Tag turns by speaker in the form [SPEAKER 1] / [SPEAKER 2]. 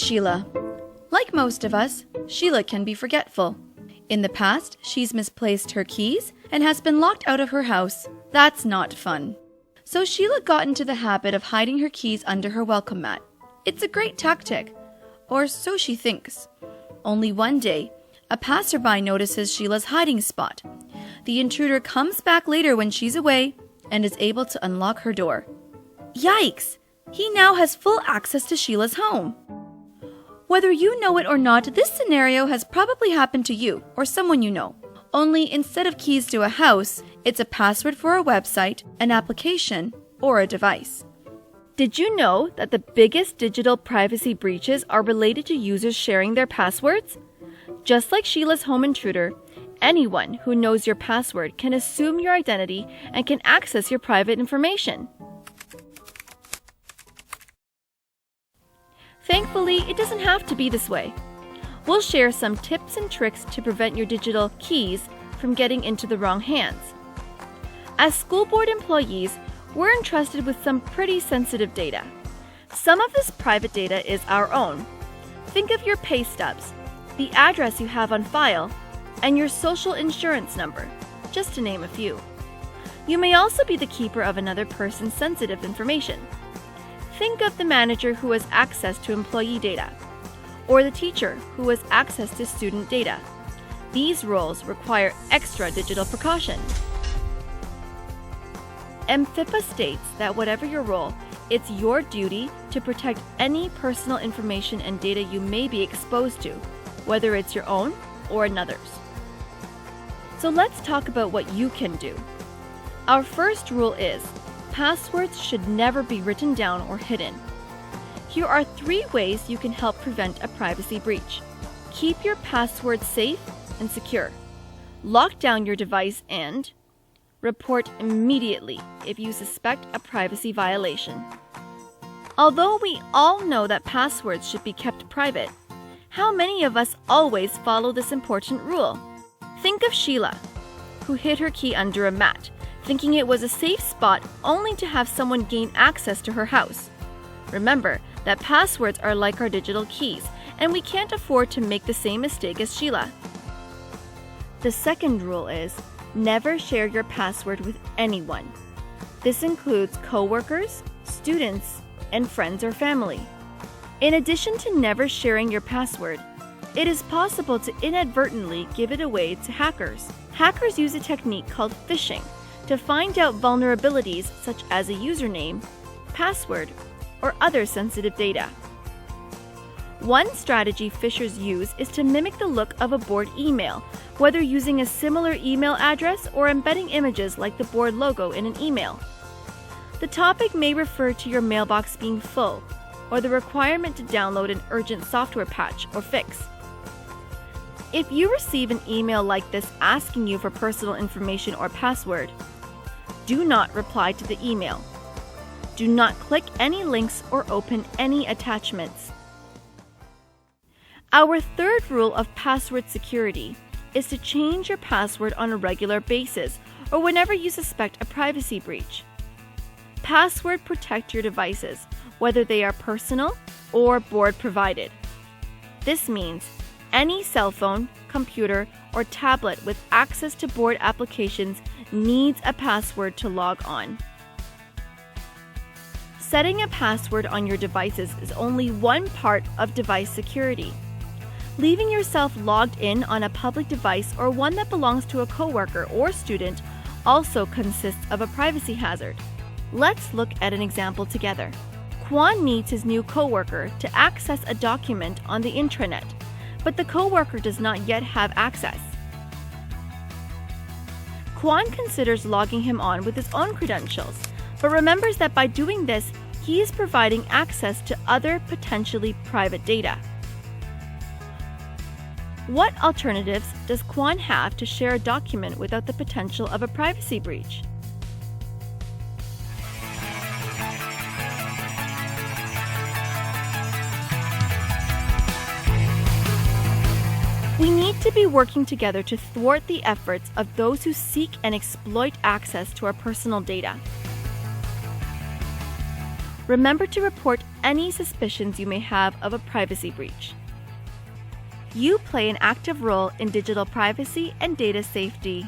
[SPEAKER 1] Sheila. Like most of us, Sheila can be forgetful. In the past, she's misplaced her keys and has been locked out of her house. That's not fun. So Sheila got into the habit of hiding her keys under her welcome mat. It's a great tactic, or so she thinks. Only one day, a passerby notices Sheila's hiding spot. The intruder comes back later when she's away and is able to unlock her door. Yikes! He now has full access to Sheila's home. Whether you know it or not, this scenario has probably happened to you or someone you know. Only instead of keys to a house, it's a password for a website, an application, or a device. Did you know that the biggest digital privacy breaches are related to users sharing their passwords? Just like Sheila's home intruder, anyone who knows your password can assume your identity and can access your private information. Thankfully, it doesn't have to be this way. We'll share some tips and tricks to prevent your digital keys from getting into the wrong hands. As school board employees, we're entrusted with some pretty sensitive data. Some of this private data is our own. Think of your pay stubs, the address you have on file, and your social insurance number, just to name a few. You may also be the keeper of another person's sensitive information. Think of the manager who has access to employee data, or the teacher who has access to student data. These roles require extra digital precaution. MFIPA states that whatever your role, it's your duty to protect any personal information and data you may be exposed to, whether it's your own or another's. So let's talk about what you can do. Our first rule is, passwords should never be written down or hidden. Here are 3 ways you can help prevent a privacy breach. Keep your passwords safe and secure. Lock down your device and report immediately if you suspect a privacy violation. Although we all know that passwords should be kept private, how many of us always follow this important rule? Think of Sheila, who hid her key under a mat, thinking it was a safe spot only to have someone gain access to her house. Remember that passwords are like our digital keys, and we can't afford to make the same mistake as Sheila. The second rule is, never share your password with anyone. This includes coworkers, students, and friends or family. In addition to never sharing your password, it is possible to inadvertently give it away to hackers. Hackers use a technique called phishing to find out vulnerabilities such as a username, password, or other sensitive data. One strategy phishers use is to mimic the look of a board email, whether using a similar email address or embedding images like the board logo in an email. The topic may refer to your mailbox being full, or the requirement to download an urgent software patch or fix. If you receive an email like this asking you for personal information or password, do not reply to the email. Do not click any links or open any attachments. Our third rule of password security is to change your password on a regular basis or whenever you suspect a privacy breach. Password protect your devices, whether they are personal or board provided. This means any cell phone, computer, or tablet with access to board applications needs a password to log on. Setting a password on your devices is only one part of device security. Leaving yourself logged in on a public device or one that belongs to a coworker or student also consists of a privacy hazard. Let's look at an example together. Kwan needs his new coworker to access a document on the intranet, but the coworker does not yet have access. Kwan considers logging him on with his own credentials, but remembers that by doing this, he is providing access to other potentially private data. What alternatives does Kwan have to share a document without the potential of a privacy breach? We need to be working together to thwart the efforts of those who seek and exploit access to our personal data. Remember to report any suspicions you may have of a privacy breach. You play an active role in digital privacy and data safety.